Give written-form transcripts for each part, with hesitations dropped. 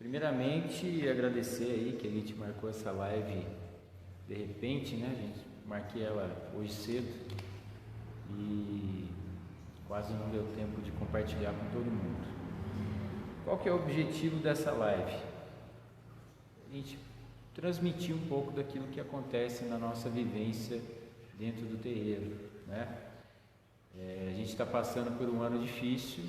Primeiramente, agradecer aí que a gente marcou essa live de repente, né? A gente marquei ela hoje cedo e quase não deu tempo de compartilhar com todo mundo. Qual que é o objetivo dessa live? A gente transmitir um pouco daquilo que acontece na nossa vivência dentro do terreiro, né? A gente está passando por um ano difícil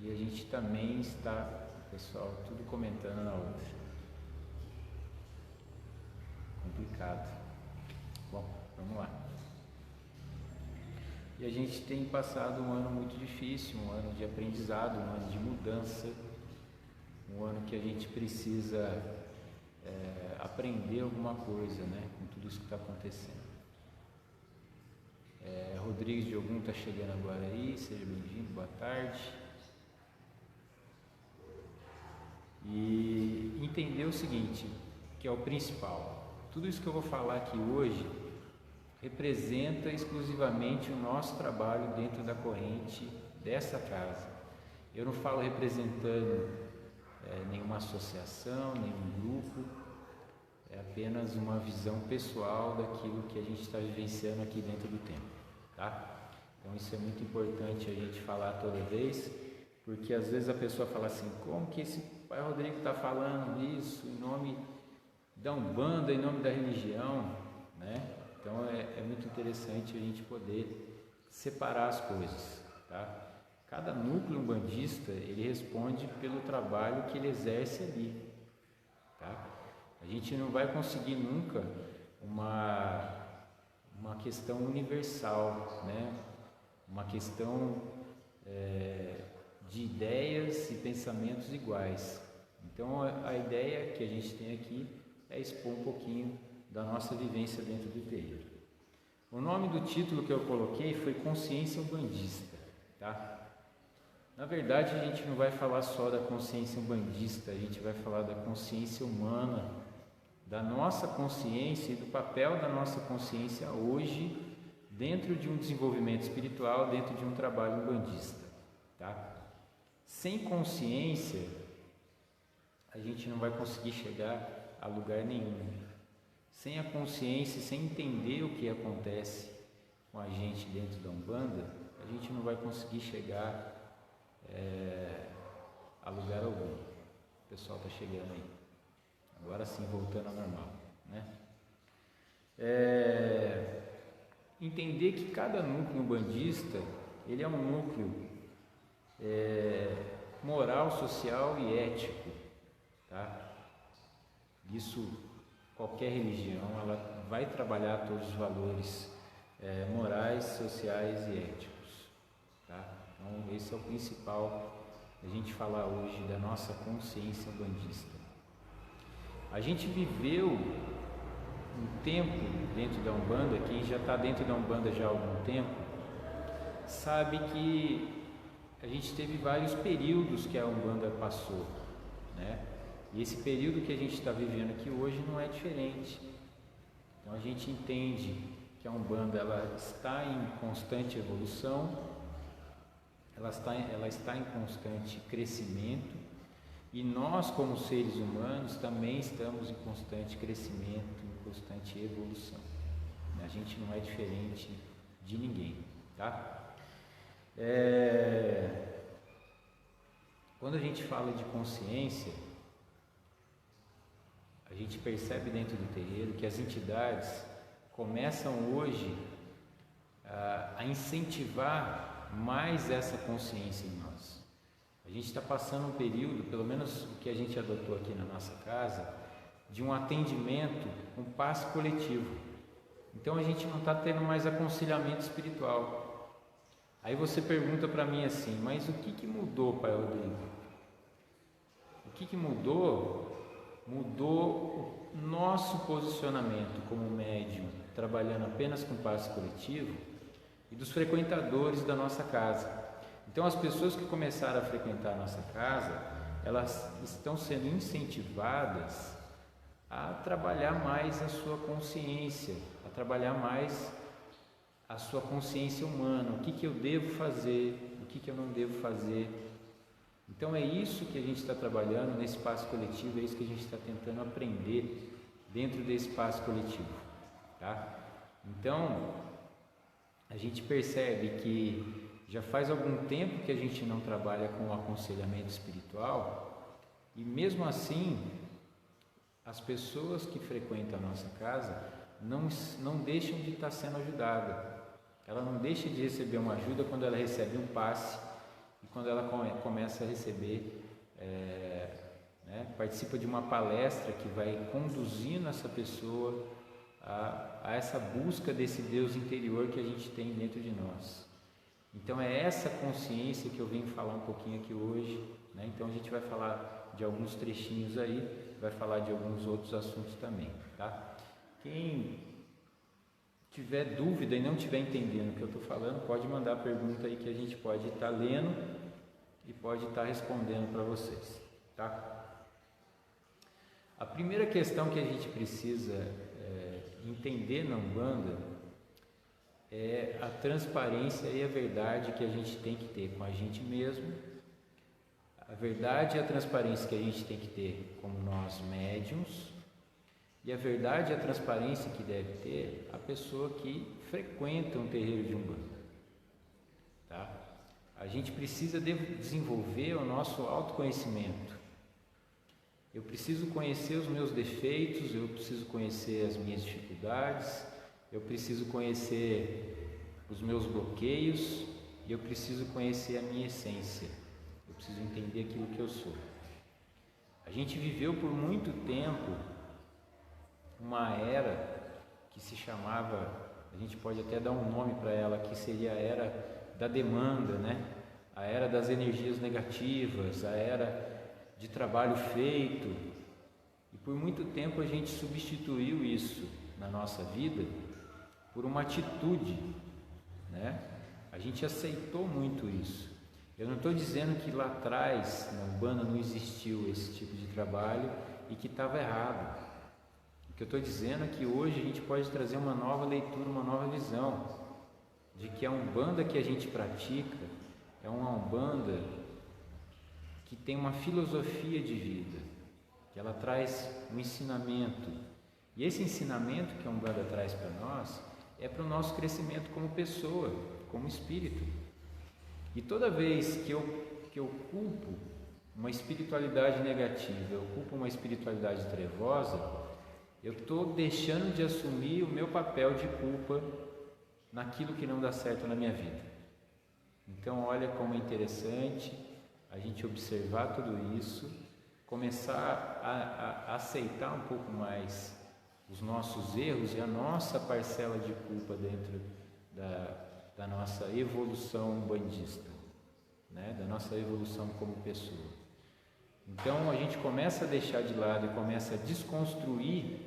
e a gente também está, pessoal, tudo comentando na outra. Complicado. Bom, vamos lá. E a gente tem passado um ano muito difícil, um ano de aprendizado, um ano de mudança, um ano que a gente precisa aprender alguma coisa, né, com tudo isso que está acontecendo. Rodrigues de Ogum está chegando agora aí, seja bem-vindo, boa tarde. E entender o seguinte, que é o principal. Tudo isso que eu vou falar aqui hoje representa exclusivamente o nosso trabalho dentro da corrente dessa casa. Eu não falo representando nenhuma associação, nenhum grupo, é apenas uma visão pessoal daquilo que a gente está vivenciando aqui dentro do templo, tá? Então isso é muito importante a gente falar toda vez, porque às vezes a pessoa fala assim, como que esse Pai Rodrigo está falando isso em nome da Umbanda, em nome da religião, né? Então é muito interessante a gente poder separar as coisas, tá? Cada núcleo umbandista, ele responde pelo trabalho que ele exerce ali, tá? A gente não vai conseguir nunca uma questão universal, né? Uma questão de ideias e pensamentos iguais. Então a ideia que a gente tem aqui é expor um pouquinho da nossa vivência dentro do terreiro. O nome do título que eu coloquei foi Consciência Umbandista, tá? Na verdade, a gente não vai falar só da consciência umbandista, a gente vai falar da consciência humana, da nossa consciência e do papel da nossa consciência hoje dentro de um desenvolvimento espiritual, dentro de um trabalho umbandista, tá? Sem consciência, a gente não vai conseguir chegar a lugar nenhum. Sem a consciência, sem entender o que acontece com a gente dentro da Umbanda, a gente não vai conseguir chegar a lugar algum. O pessoal está chegando aí. Agora sim, voltando ao normal, né? Entender que cada núcleo umbandista, ele é um núcleo moral, social e ético, tá? Isso, qualquer religião, ela vai trabalhar todos os valores morais, sociais e éticos, tá? Então esse é o principal a gente falar hoje da nossa consciência umbandista. A gente viveu um tempo dentro da Umbanda, quem já está dentro da Umbanda já há algum tempo, sabe que a gente teve vários períodos que a Umbanda passou, né? E esse período que a gente está vivendo aqui hoje não é diferente. Então a gente entende que a Umbanda ela está em constante evolução, ela está em constante crescimento, e nós como seres humanos também estamos em constante crescimento, em constante evolução. A gente não é diferente de ninguém, tá? Quando a gente fala de consciência, a gente percebe dentro do terreiro que as entidades começam hoje a incentivar mais essa consciência em nós. A gente está passando um período, pelo menos o que a gente adotou aqui na nossa casa, de um atendimento, um passe coletivo. Então a gente não está tendo mais aconselhamento espiritual. Aí você pergunta para mim assim, mas o que mudou, Pai Rodrigo? O que mudou? Mudou o nosso posicionamento como médium, trabalhando apenas com passe coletivo, e dos frequentadores da nossa casa. Então as pessoas que começaram a frequentar a nossa casa, elas estão sendo incentivadas a trabalhar mais a sua consciência, a trabalhar mais a sua consciência humana, o que eu devo fazer, o que eu não devo fazer, Então é isso que a gente está trabalhando nesse espaço coletivo, é isso que a gente está tentando aprender dentro desse espaço coletivo, tá? Então a gente percebe que já faz algum tempo que a gente não trabalha com o aconselhamento espiritual e mesmo assim as pessoas que frequentam a nossa casa não deixam de estar sendo ajudadas. Ela não deixa de receber uma ajuda quando ela recebe um passe e quando ela começa a receber, participa de uma palestra que vai conduzindo essa pessoa a essa busca desse Deus interior que a gente tem dentro de nós. Então é essa consciência que eu venho falar um pouquinho aqui hoje, né? Então a gente vai falar de alguns trechinhos aí, vai falar de alguns outros assuntos também, tá? Quem tiver dúvida e não estiver entendendo o que eu estou falando, pode mandar a pergunta aí que a gente pode estar lendo e pode estar respondendo para vocês, tá? A primeira questão que a gente precisa entender na Umbanda é a transparência e a verdade que a gente tem que ter com a gente mesmo, a verdade e a transparência que a gente tem que ter como nós médiums, e a verdade e a transparência que deve ter a pessoa que frequenta um terreiro de Umbanda, tá? A gente precisa desenvolver o nosso autoconhecimento. Eu preciso conhecer os meus defeitos, eu preciso conhecer as minhas dificuldades, eu preciso conhecer os meus bloqueios e eu preciso conhecer a minha essência. Eu preciso entender aquilo que eu sou. A gente viveu por muito tempo uma era que se chamava, a gente pode até dar um nome para ela, que seria a era da demanda, né? A era das energias negativas, a era de trabalho feito. E por muito tempo a gente substituiu isso na nossa vida por uma atitude, né? A gente aceitou muito isso. Eu não estou dizendo que lá atrás na Umbanda não existiu esse tipo de trabalho e que estava errado. O que eu estou dizendo é que hoje a gente pode trazer uma nova leitura, uma nova visão de que a Umbanda que a gente pratica é uma Umbanda que tem uma filosofia de vida, que ela traz um ensinamento. E esse ensinamento que a Umbanda traz para nós é para o nosso crescimento como pessoa, como espírito. E toda vez que eu culpo uma espiritualidade negativa, eu culpo uma espiritualidade trevosa, eu estou deixando de assumir o meu papel de culpa naquilo que não dá certo na minha vida. Então olha como é interessante a gente observar tudo isso, começar a aceitar um pouco mais os nossos erros e a nossa parcela de culpa dentro da nossa evolução umbandista, né? Da nossa evolução como pessoa. Então a gente começa a deixar de lado e começa a desconstruir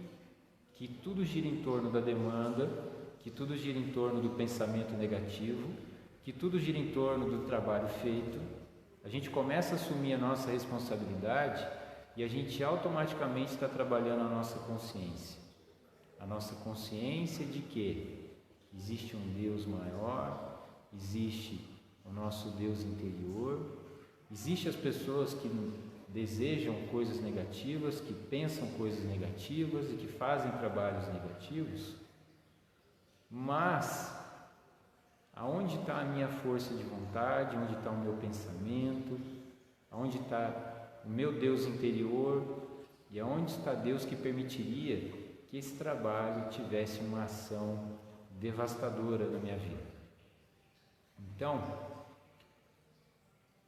que tudo gira em torno da demanda, que tudo gira em torno do pensamento negativo, que tudo gira em torno do trabalho feito. A gente começa a assumir a nossa responsabilidade e a gente automaticamente está trabalhando a nossa consciência. A nossa consciência de que existe um Deus maior, existe o nosso Deus interior, existe as pessoas que desejam coisas negativas, que pensam coisas negativas e que fazem trabalhos negativos, mas aonde está a minha força de vontade, onde está o meu pensamento, aonde está o meu Deus interior e aonde está Deus que permitiria que esse trabalho tivesse uma ação devastadora na minha vida. Então,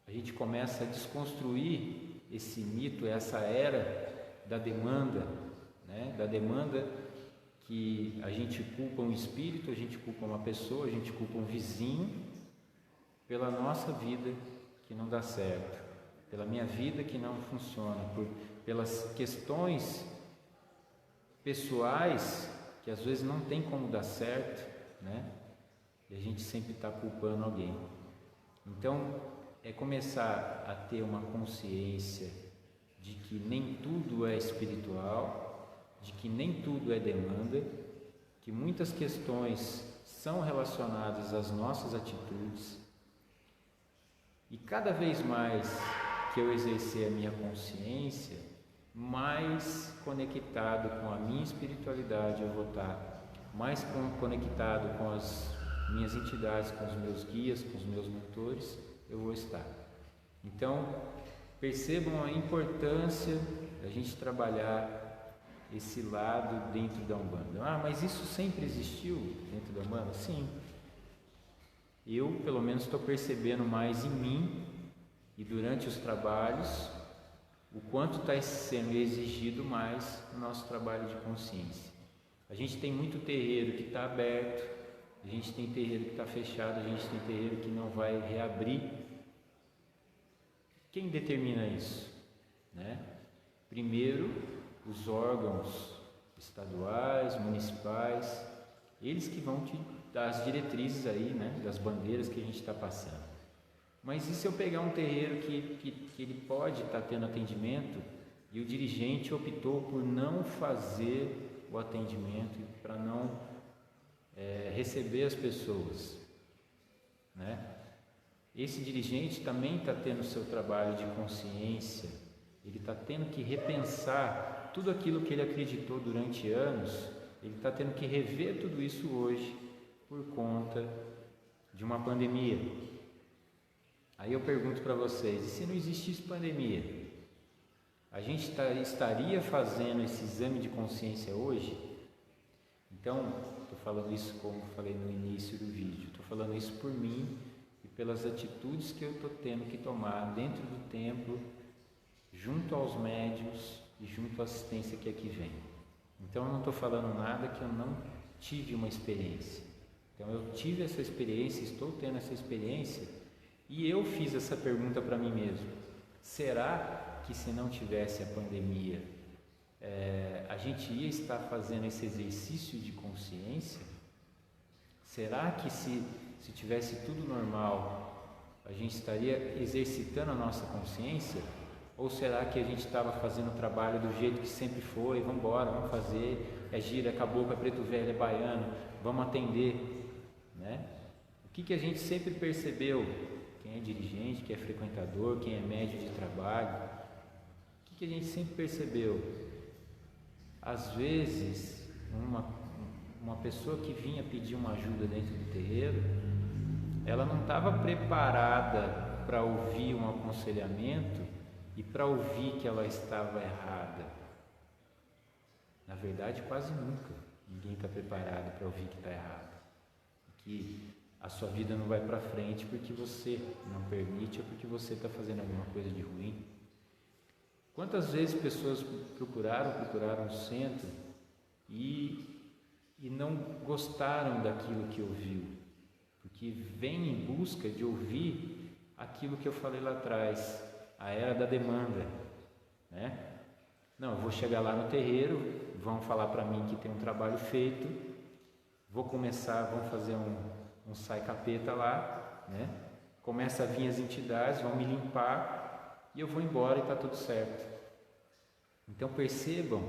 a gente começa a desconstruir esse mito, essa era da demanda, né? Da demanda que a gente culpa um espírito, a gente culpa uma pessoa, a gente culpa um vizinho pela nossa vida que não dá certo, pela minha vida que não funciona, pelas questões pessoais que às vezes não tem como dar certo, né? E a gente sempre está culpando alguém. Então, é começar a ter uma consciência de que nem tudo é espiritual, de que nem tudo é demanda, que muitas questões são relacionadas às nossas atitudes. E cada vez mais que eu exercer a minha consciência, mais conectado com a minha espiritualidade eu vou estar, mais conectado com as minhas entidades, com os meus guias, com os meus mentores, eu vou estar. Então, percebam a importância da gente trabalhar esse lado dentro da Umbanda. Ah, mas isso sempre existiu dentro da Umbanda? Sim. Eu, pelo menos, estou percebendo mais em mim e durante os trabalhos o quanto está sendo exigido mais no nosso trabalho de consciência. A gente tem muito terreiro que está aberto, a gente tem terreiro que está fechado, a gente tem terreiro que não vai reabrir. Quem determina isso? Né? Primeiro, os órgãos estaduais, municipais, eles que vão te dar as diretrizes aí, né, das bandeiras que a gente está passando. Mas e se eu pegar um terreiro que ele pode estar tendo atendimento e o dirigente optou por não fazer o atendimento, para não receber as pessoas, né? Esse dirigente também está tendo o seu trabalho de consciência, ele está tendo que repensar tudo aquilo que ele acreditou durante anos, ele está tendo que rever tudo isso hoje por conta de uma pandemia. Aí eu pergunto para vocês, e se não existisse pandemia, a gente estaria fazendo esse exame de consciência hoje? Então, estou falando isso como falei no início do vídeo, estou falando isso por mim e pelas atitudes que eu estou tendo que tomar dentro do templo, junto aos médiuns e junto à assistência que aqui vem. Então eu não estou falando nada que eu não tive uma experiência. Então eu tive essa experiência, estou tendo essa experiência e eu fiz essa pergunta para mim mesmo. Será que se não tivesse a pandemia, a gente ia estar fazendo esse exercício de consciência? Será que se tivesse tudo normal, a gente estaria exercitando a nossa consciência? Ou será que a gente estava fazendo o trabalho do jeito que sempre foi? Vamos embora, vamos fazer, é gira, é caboclo, é preto velho, é baiano, vamos atender, né? O que a gente sempre percebeu, quem é dirigente, quem é frequentador, quem é médio de trabalho, o que a gente sempre percebeu? Às vezes, uma pessoa que vinha pedir uma ajuda dentro do terreiro, ela não estava preparada para ouvir um aconselhamento e para ouvir que ela estava errada. Na verdade, quase nunca ninguém está preparado para ouvir que está errado, que a sua vida não vai para frente porque você não permite ou porque você está fazendo alguma coisa de ruim. Quantas vezes pessoas procuraram o centro e não gostaram daquilo que ouviu, porque vem em busca de ouvir aquilo que eu falei lá atrás, a era da demanda, né? Não, eu vou chegar lá no terreiro, vão falar para mim que tem um trabalho feito, vão fazer um sai capeta lá, né? Começa a vir as entidades, vão me limpar e eu vou embora e está tudo certo. Então percebam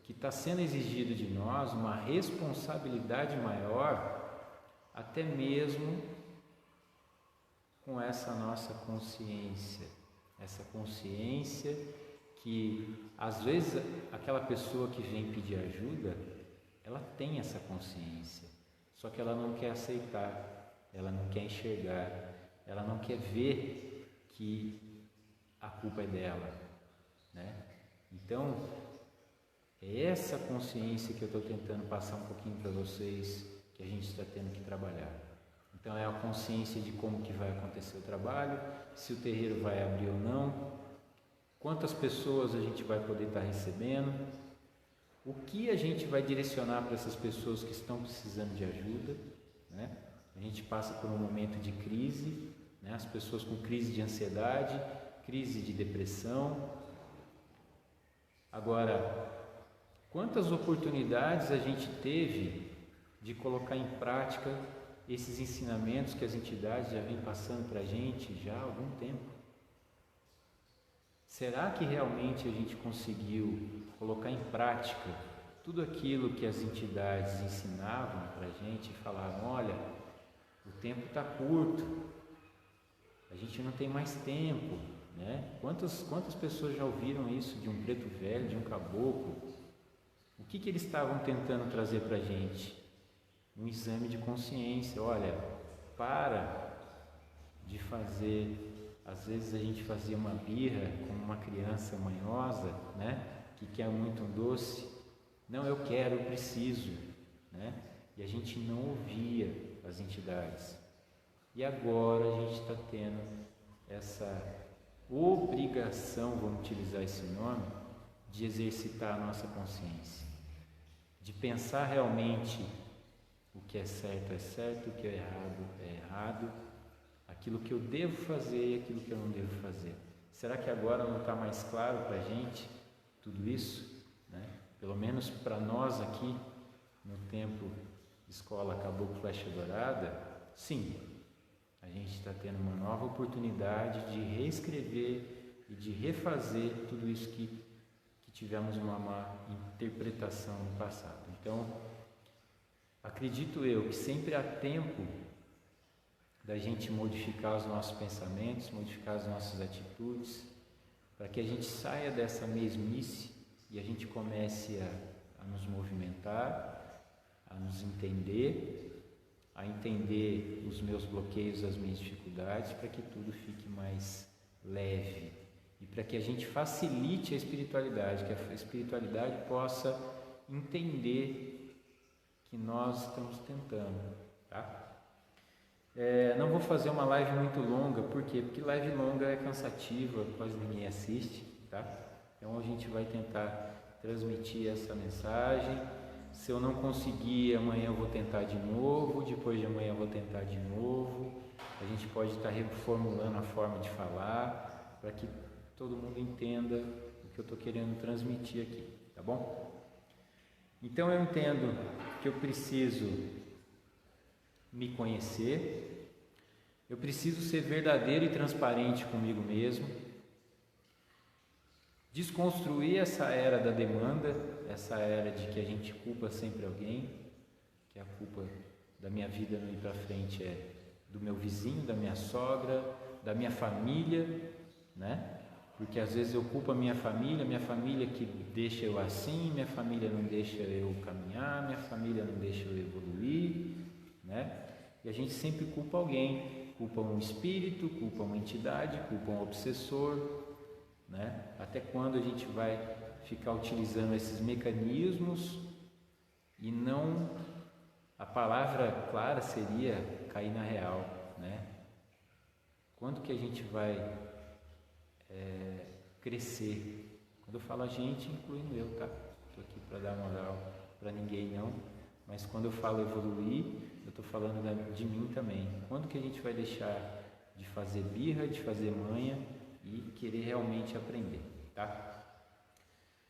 que está sendo exigido de nós uma responsabilidade maior, até mesmo com essa nossa consciência. Essa consciência que, às vezes, aquela pessoa que vem pedir ajuda, ela tem essa consciência, só que ela não quer aceitar, ela não quer enxergar, ela não quer ver que a culpa é dela, né? Então, é essa consciência que eu estou tentando passar um pouquinho para vocês, que a gente está tendo que trabalhar. Então é a consciência de como que vai acontecer o trabalho, se o terreiro vai abrir ou não, quantas pessoas a gente vai poder estar recebendo, o que a gente vai direcionar para essas pessoas que estão precisando de ajuda, né? A gente passa por um momento de crise, né? As pessoas com crise de ansiedade, crise de depressão. Agora, quantas oportunidades a gente teve de colocar em prática esses ensinamentos que as entidades já vêm passando para a gente já há algum tempo? Será que realmente a gente conseguiu colocar em prática tudo aquilo que as entidades ensinavam para a gente e falavam, olha, o tempo está curto, a gente não tem mais tempo, né? Quantas pessoas já ouviram isso de um preto velho, de um caboclo? O que eles estavam tentando trazer para a gente? Um exame de consciência. Olha, para de fazer. Às vezes a gente fazia uma birra com uma criança manhosa, né? Que quer muito um doce. Não, eu quero, eu preciso, né? E a gente não ouvia as entidades. E agora a gente está tendo essa obrigação, vamos utilizar esse nome, de exercitar a nossa consciência, de pensar realmente o que é certo, o que é errado, aquilo que eu devo fazer e aquilo que eu não devo fazer. Será que agora não está mais claro para a gente tudo isso? Né? Pelo menos para nós aqui, no tempo Escola Caboclo Flecha Dourada, sim, a gente está tendo uma nova oportunidade de reescrever e de refazer tudo isso que tivemos uma má interpretação no passado. Então, acredito eu que sempre há tempo da gente modificar os nossos pensamentos, modificar as nossas atitudes, para que a gente saia dessa mesmice e a gente comece a nos movimentar, a nos entender, a entender os meus bloqueios, as minhas dificuldades, para que tudo fique mais leve e para que a gente facilite a espiritualidade, que a espiritualidade possa entender que nós estamos tentando, tá? Não vou fazer uma live muito longa, por quê? Porque live longa é cansativa, quase ninguém assiste, tá? Então a gente vai tentar transmitir essa mensagem. Se eu não conseguir, amanhã eu vou tentar de novo, depois de amanhã eu vou tentar de novo. A gente pode estar reformulando a forma de falar, para que todo mundo entenda o que eu estou querendo transmitir aqui, tá bom? Então eu entendo que eu preciso me conhecer, eu preciso ser verdadeiro e transparente comigo mesmo, desconstruir essa era da demanda, essa era de que a gente culpa sempre alguém, que a culpa da minha vida não ir para frente é do meu vizinho, da minha sogra, da minha família, né? Porque às vezes eu culpo a minha família que deixa eu assim, minha família não deixa eu caminhar, minha família não deixa eu evoluir, né? E a gente sempre culpa alguém, culpa um espírito, culpa uma entidade, culpa um obsessor, né? Até quando a gente vai ficar utilizando esses mecanismos e não... A palavra clara seria cair na real, né? Quando que a gente vai crescer? Quando eu falo a gente, incluindo eu, tá? Estou aqui para dar moral para ninguém não, mas quando eu falo evoluir, eu estou falando de mim também. Quando que a gente vai deixar de fazer birra, de fazer manha e querer realmente aprender, tá?